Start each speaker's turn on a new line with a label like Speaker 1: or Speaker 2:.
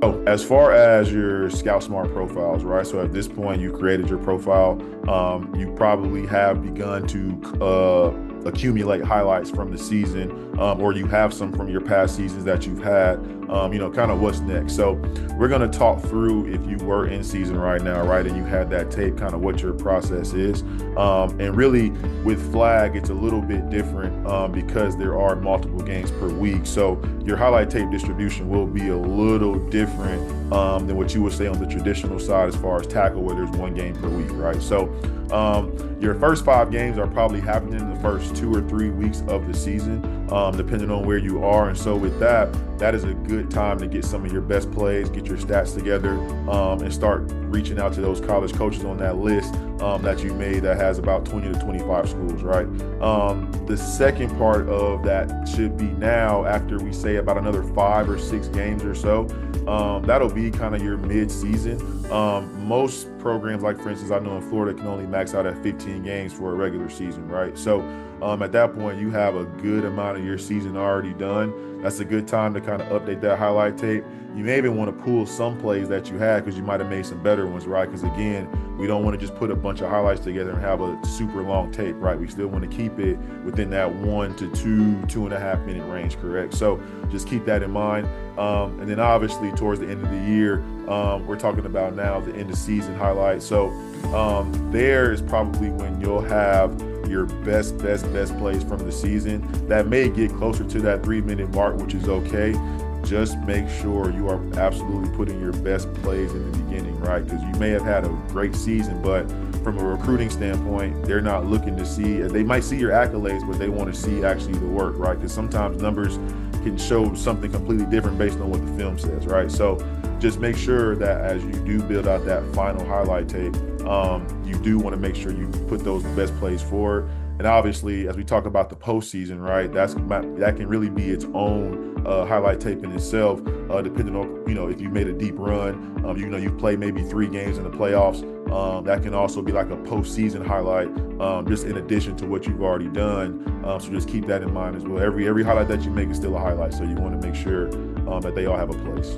Speaker 1: So as far as your scoutSMART profiles, right? So at this point, you created your profile. You probably have begun to accumulate highlights from the season, or you have some from your past seasons that you've had. Kind of what's next. So we're gonna talk through if you were in season right now, right, and you had that tape, kind of what your process is. And really, with flag, it's a little bit different because there are multiple games per week. So your highlight tape distribution will be a little different than what you would say on the traditional side as far as tackle, where there's one game per week, right? So your first 5 games are probably happening in the first 2 or 3 weeks of the season, depending on where you are. And so with that, that is a good time to get some of your best plays, get your stats together, and start reaching out to those college coaches on that list that you made that has about 20 to 25 schools, right? The second part of that should be now after we say about another 5 or 6 games or so. That'll be kind of your mid-season. Most programs, like for instance, I know in Florida, can only max out at 15 games for a regular season, right? So at that point, you have a good amount of your season already done. That's a good time to kind of update that highlight tape. You may even want to pull some plays that you had because you might have made some better ones, right? Because again, we don't want to just put a bunch of highlights together and have a super long tape, right? We still want to keep it within that 1 to 2.5 minute range, correct? So just keep that in mind. And then obviously towards the end of the year, we're talking about now the end of season highlights. So there is probably when you'll have your best plays from the season. That may get closer to that 3 minute mark, which is okay. Just make sure you are absolutely putting your best plays in the beginning, right? Because you may have had a great season, but from a recruiting standpoint, they're not looking to see, they might see your accolades, but they want to see actually the work, right? Because sometimes numbers can show something completely different based on what the film says, right? So just make sure that as you do build out that final highlight tape, you do want to make sure you put those best plays forward. And obviously, as we talk about the postseason, right, that can really be its own highlight tape in itself, depending on, if you made a deep run, you've played maybe 3 games in the playoffs. That can also be like a postseason highlight, just in addition to what you've already done. So just keep that in mind as well. Every highlight that you make is still a highlight, so you want to make sure that they all have a place.